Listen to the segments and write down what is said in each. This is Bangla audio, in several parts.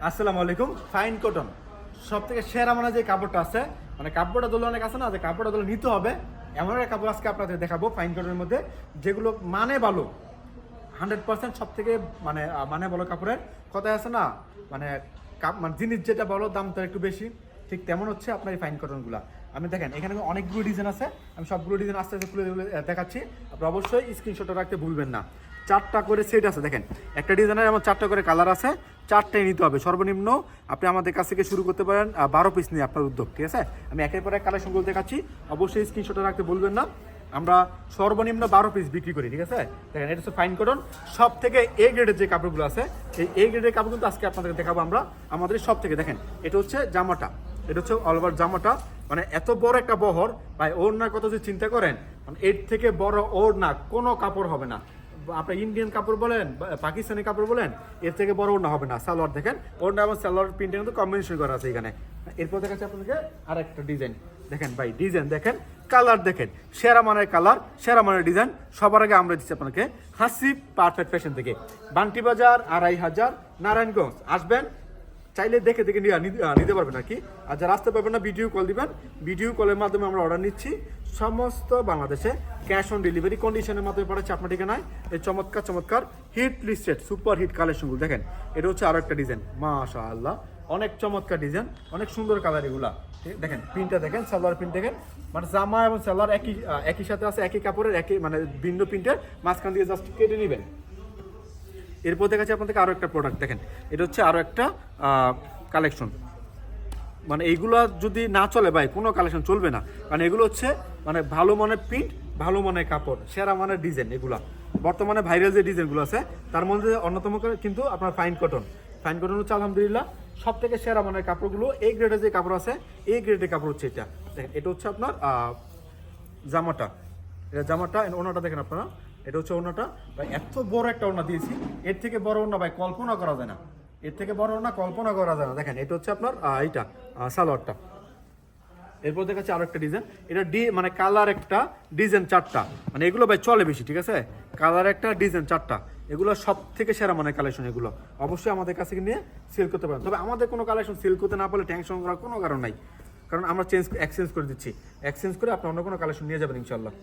আসসালামু আলাইকুম। ফাইন কটন সব থেকে সেরা মানে যে কাপড়টা আছে, মানে কাপড়টা দলে অনেক আছে না, যে কাপড়টা দলে নিতে হবে এমন একটা কাপড় আজকে আপনাদের দেখাবো ফাইন কটনের মধ্যে, যেগুলো মানে ভালো 100% সব থেকে মানে মানে ভালো কাপড়ের কথাই আছে না, মানে মানে জিনিস যেটা বলো দাম তো একটু বেশি, ঠিক তেমন হচ্ছে আপনার এই ফাইন কটনগুলো। আমি দেখেন এখানে অনেকগুলো ডিজাইন আছে, আমি সবগুলো ডিজাইন আস্তে আস্তে খুলে দেখাচ্ছি। আপনি অবশ্যই স্ক্রিনশটটা রাখতে ভুলবেন না। 4টা করে সেট আছে, দেখেন একটা ডিজাইনের এমন 4টা করে কালার আছে, 4টাই নিতে হবে সর্বনিম্ন। আপনি আমাদের কাছ থেকে শুরু করতে পারেন 12 পিস নিয়ে আপনার উদ্যোগ, ঠিক আছে? আমি একের পর এক কালেকশনগুলো দেখাচ্ছি, অবশ্যই স্ক্রিনশটটা রাখতে ভুলবেন না। আমরা সর্বনিম্ন 12 পিস বিক্রি করি, ঠিক আছে? দেখেন এটা হচ্ছে ফাইন কটন, সব থেকে এ গ্রেডের যে কাপড়গুলো আছে, এই এ গ্রেডের কাপড় কিন্তু আজকে আপনাদের দেখাবো আমরা আমাদের সব থেকে। দেখেন এটা হচ্ছে জামাটা, এটা হচ্ছে অল ওভার জামাটা, মানে এত বড় একটা বহর ভাই, ওড়নার কথা যদি চিন্তা করেন, মানে এর থেকে বড় ওড়না কোনো কাপড় হবে না। আপনার ইন্ডিয়ান কাপড় বলেন, পাকিস্তানি কাপড় বলেন, এর থেকে বড় ওড়না হবে না। সালোয়ার দেখেন, ওড়না এবং সালোয়ার প্রিন্টে কিন্তু কম্বিনেশন করা আছে এখানে। এরপর দেখাচ্ছি আপনাদেরকে আর একটা ডিজাইন, দেখেন ভাই ডিজাইন দেখেন, কালার দেখেন, সেরা মানের কালার, সেরা মানের ডিজাইন। সবার আগে আমরা দিচ্ছি আপনাকে হাসিব পারফেক্ট ফ্যাশন থেকে, বান্টি বাজার 2500 নারায়ণগঞ্জ। আসবেন, চাইলে দেখে দেখে নিতে পারবেন আর কি। আর যারা আসতে পারবেন না, ভিডিও কল দিবেন, ভিডিও কলের মাধ্যমে আমরা অর্ডার নিচ্ছি সমস্ত বাংলাদেশে, ক্যাশ অন ডেলিভারি কন্ডিশনের মাধ্যমে পাঠাচ্ছি আপনার ঠিকানায়। এই চমৎকার চমৎকার হিট লিস্টেড সুপার হিট কালেকশনগুলো দেখেন। এটা হচ্ছে আরো একটা ডিজাইন, মাশাআল্লাহ অনেক চমৎকার ডিজাইন, অনেক সুন্দর কালার এগুলা। দেখেন প্রিন্টটা দেখেন, সালোয়ার প্রিন্ট দেখেন, মানে জামা এবং সালোয়ার একই সাথে আছে, একই কাপড়ের, একই মানে ভিন্ন প্রিন্টের, মাঝখান দিয়ে জাস্ট কেটে নেবেন। এরপর দেখাচ্ছি আপনাদেরকে আরও একটা প্রোডাক্ট, দেখেন এটা হচ্ছে আরও একটা কালেকশন। মানে এইগুলো যদি না চলে ভাই, কোনো কালেকশন চলবে না, কারণ এগুলো হচ্ছে মানে ভালো মানের প্রিন্ট, ভালো মানের কাপড়, সেরা মানের ডিজাইন। এগুলা বর্তমানে ভাইরাল যে ডিজাইনগুলো আছে তার মধ্যে অন্যতম কিন্তু আপনার ফাইন কটন। ফাইন কটন হচ্ছে আলহামদুলিল্লাহ সব থেকে সেরা মানের কাপড়গুলো। এই গ্রেডের যে কাপড় আছে, এই গ্রেডের কাপড় হচ্ছে এটা। দেখেন এটা হচ্ছে আপনার জামাটা, এটা জামাটা, ওনাটা দেখেন আপনারা, এটা হচ্ছে ওড়নাটা ভাই, এত বড় একটা ওড়না দিয়েছি, এর থেকে বড় ওড়না ভাই কল্পনা করা যায় না, এর থেকে বড় ওড়না কল্পনা করা যায় না। দেখেন এটা হচ্ছে আপনার এইটা সালোয়ারটা। এরপর দেখাচ্ছি আরো একটা ডিজাইন, এটা মানে কালার একটা ডিজাইন 4টা, মানে এগুলো ভাই চলে বেশি, ঠিক আছে? কালার একটা ডিজাইন 4টা, এগুলো সব থেকে সেরা মানে কালেকশন। এগুলো অবশ্যই আমাদের কাছে নিয়ে সেল করতে পারেন, তবে আমাদের কোনো কালেকশন সেল করতে না পারলে টেনশন করার কোনো কারণ নাই, কারণ আমরা এক্সচেঞ্জ করে দিচ্ছি। এক্সচেঞ্জ করে আপনি অন্য কোনো কালেকশন নিয়ে যাবেন ইনশাল্লাহ।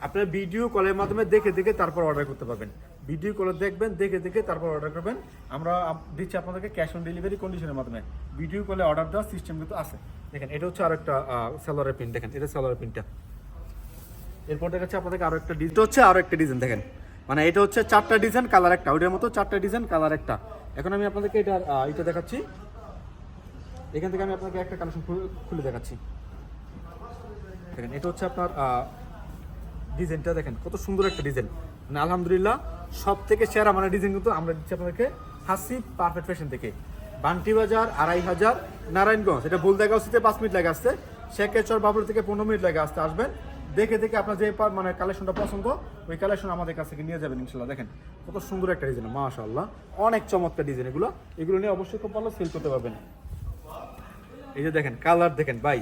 আপনার ভিডিও কলের মাধ্যমে দেখে দেখে তারপর অর্ডার করতে পারবেন, ভিডিও কলে দেখবেন, দেখে দেখে তারপর অর্ডার করবেন। আমরা দিচ্ছি আপনাদেরকে ক্যাশ অন ডেলিভারি কন্ডিশনের মাধ্যমে, ভিডিও কলে অর্ডার দেওয়ার সিস্টেম কিন্তু আছে। দেখেন এটা হচ্ছে আরেকটা সালোয়ারের প্রিন্ট, দেখেন এটা সালোয়ারের প্রিন্টটা। এরপর দেখাচ্ছি আপনাদেরকে আরো একটা ডিজাইন, হচ্ছে আরো একটা ডিজাইন দেখেন, মানে এটা হচ্ছে 4টা ডিজাইন কালার একটা, ওইটার মতো 4টা ডিজাইন কালার একটা। এখন আমি আপনাদেরকে এটা দেখাচ্ছি, এখান থেকে আমি আপনাকে একটা কালেকশন খুলে দেখাচ্ছি। দেখেন এটা হচ্ছে আপনার ডিজাইনটা, দেখেন কত সুন্দর একটা ডিজাইন, মানে আলহামদুলিল্লাহ সব থেকে সেরা মানে ডিজাইন কিন্তু আমরা দিচ্ছি আপনাদেরকে হাসিব পারফেক্ট ফ্যাশন থেকে, বান্টি বাজার 2500 নারায়ণগঞ্জ। এটা বুলদাগাঁওতে 5 মিনিট লাগে আসতে, শেখেচর বাবুর থেকে 15 মিনিট লাগে আসতে। আসবেন, দেখে দেখে আপনার যে মানে কালেকশনটা পছন্দ, ওই কালেকশন আমাদের কাছ থেকে নিয়ে যাবেন ইনশাল্লাহ। দেখেন কত সুন্দর একটা ডিজাইন, মাশাআল্লাহ অনেক চমৎকার ডিজাইন। এগুলো নিয়ে অবশ্যই খুব ভালো সেল করতে পারবেন। এই যে দেখেন কালার দেখেন ভাই,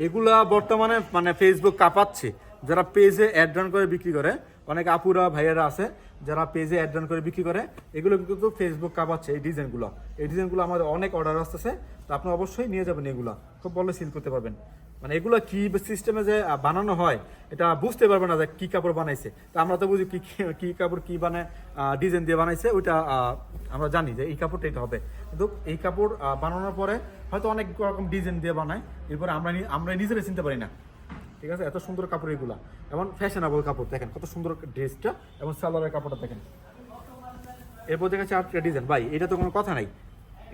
এগুলা বর্তমানে মানে ফেসবুক কাঁপাচ্ছে। যারা পেজে অ্যাড রান করে বিক্রি করে, অনেক আপুরা ভাইয়েরা আছে যারা পেজে অ্যাড রান করে বিক্রি করে, এগুলো কিন্তু ফেসবুক কাঁপাচ্ছে। এই ডিজাইনগুলো আমাদের অনেক অর্ডার আসতেছে, তো আপনি অবশ্যই নিয়ে যাবেন, এগুলো খুব ভালো সেল করতে পারবেন। মানে এগুলো কি সিস্টেমে যে বানানো হয় এটা বুঝতে পারবে না যে কি কাপড় বানাইছে, তো আমরা তো বুঝি কি কাপড় কি বানায় ডিজাইন দিয়ে বানাইছে, ওইটা আমরা জানি যে এই কাপড়টা এটা হবে, কিন্তু এই কাপড় বানানোর পরে হয়তো অনেক রকম ডিজাইন দিয়ে বানায়, এরপরে আমরা নিজেরাই চিনতে পারি না, ঠিক আছে? এত সুন্দর কাপড় এগুলা, এমন ফ্যাশনেবল কাপড়। দেখেন কত সুন্দর ড্রেসটা এবং সালোয়ারের কাপড়টা দেখেন। এরপর দেখাচ্ছি আরেকটা ডিজাইন ভাই, এটা তো কোনো কথা নাই,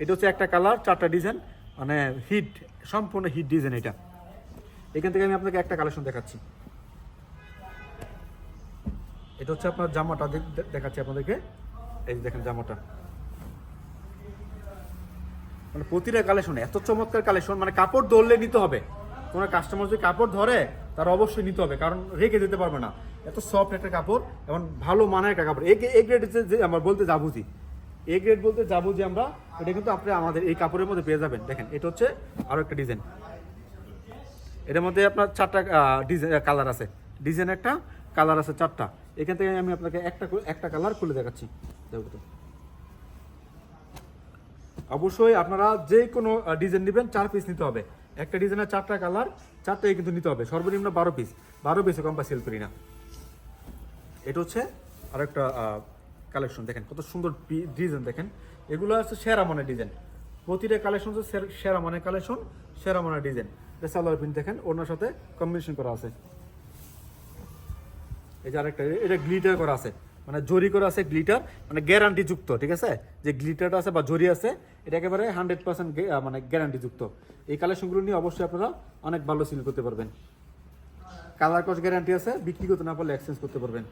এটা হচ্ছে একটা কালার 4টা ডিজাইন, মানে হিট, সম্পূর্ণ হিট ডিজাইন এটা। এখান থেকে আমি আপনাকে একটা কালেকশন দেখাচ্ছি, এটা হচ্ছে আপনার জামাটা দেখাচ্ছি আপনাদেরকে। এই দেখেন জামাটা, মানে প্রতিটা কালেকশন এত চমৎকার কালেকশন, মানে কাপড় ধরলে নিতে হবে। কোনো কাস্টমার যদি কাপড় ধরে তার অবশ্যই নিতে হবে, কারণ রেখে দিতে পারবে না। এত সফট একটা কাপড় এবং ভালো মানের একটা কাপড়। এ গ্রেড যে আমরা বলতে যাবো যে এ গ্রেড বলতে যাবো যে আমরা, এটা কিন্তু আপনি আমাদের এই কাপড়ের মধ্যে পেয়ে যাবেন। দেখেন এটা হচ্ছে আরো একটা ডিজাইন, এটার মধ্যে আপনার 4টা ডিজাইন কালার আছে, ডিজাইন একটা কালার আছে 4টা। এখান থেকে আমি আপনাকে একটা কালার খুলে দেখাচ্ছি। দেখো তো অবশ্যই আপনারা যে কোনো ডিজাইন নেবেন 4 পিস নিতে হবে। একটা ডিজাইনের 4টা কালার, 4টাই কিন্তু নিতে হবে, সর্বনিম্ন 12 পিস, 12 পিসে কম সেল করি না। এটা হচ্ছে আরেকটা কালেকশন, দেখেন কত সুন্দর ডিজাইন, দেখেন এগুলো আছে সেরা মানের ডিজাইন, প্রতিটা কালেকশন হচ্ছে সেরা মানের কালেকশন, সেরা মানের ডিজাইন। সালোয়ার প্রিন্ট দেখেন ওনার সাথে কম্বিনেশন করা আছে। এই যে আরেকটা, এটা গ্লিটার করা আছে, মানে জরি করা আছে গ্লিটার, মানে গ্যারান্টি যুক্ত, ঠিক আছে? যে গ্লিটারটা আছে বা জরি আছে এটা একেবারে 100% মানে গ্যারান্টি যুক্ত। এই কালেকশনগুলো নিয়ে অবশ্যই আপনারা অনেক ভালো সেল করতে পারবেন। কালার কস্ট গ্যারান্টি আছে, বিক্রি করতে না পারলে এক্সচেঞ্জ করতে পারবেন।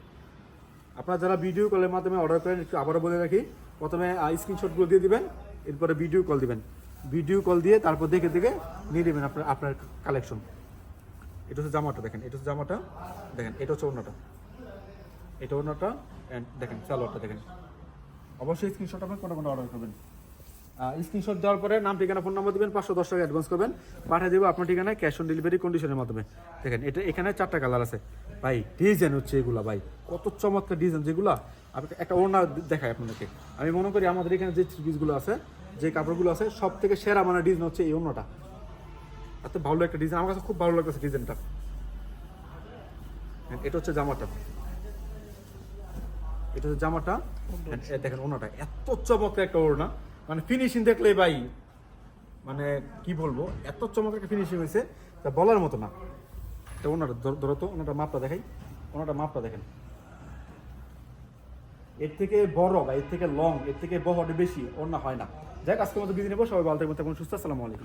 আপনারা যারা ভিডিও কলের মাধ্যমে অর্ডার করেন, একটু আবারও বলে রাখি, প্রথমে স্ক্রিনশটগুলো দিয়ে দিবেন, এরপরে ভিডিও কল দিবেন, ভিডিও কল দিয়ে তারপর দেখে দেখে নিয়ে নেবেন আপনার কালেকশন। এটা হচ্ছে জামাটা, দেখেন এটা হচ্ছে জামাটা, দেখেন এটা হচ্ছে ওড়নাটা, এটা ওড়নাটা, অ্যান্ড দেখেন সালোয়ারটা দেখেন। অবশ্যই স্ক্রিনশট আপনার কোনটা অর্ডার করবেন। স্ক্রিনশট দেওয়ার পরে নাম, ঠিকানা, ফোন নাম্বার দিবেন, 510 টাকা অ্যাডভান্স করবেন, পাঠিয়ে দেবো আপনার ঠিকানায়, ক্যাশ অন ডেলিভারি কন্ডিশনের মাধ্যমে। দেখেন এটা এখানে 4টা কালার আছে ভাই, ডিজাইন হচ্ছে এগুলা ভাই, কত চমৎকার ডিজাইন, যেগুলা আপনাকে একটা ওড়না দেখায় আপনাদেরকে। আমি মনে করি আমাদের এখানে যে থ্রি পিসগুলো আছে, যে কাপড়গুলো আছে, সব থেকে সেরা মানে ডিজাইন হচ্ছে এই ওড়নাটা। এত ভালো একটা ডিজাইন, আমার কাছে খুব ভালো লাগতেছে ডিজাইনটা। এটা হচ্ছে জামাটা, এটা হচ্ছে জামাটা, দেখেন ওড়নাটা এত চমৎকার একটা ওড়না, মানে ফিনিশিং দেখলে ভাই মানে কি বলবো, এত চমৎকার একটা ফিনিশিং হয়েছে তা বলার মতো না। এটা ওনাটা ধরো তো, ওনাটা মাপটা দেখাই, ওনাটা মাপটা দেখেন, এর থেকে বড় বা এর থেকে লং, এর থেকে বহর বেশি ওড়না হয় না। যাক, আজকের মতো বিদিনে সবাই ভালো থাকবেন, সুস্থ, আসসালামু আলাইকুম।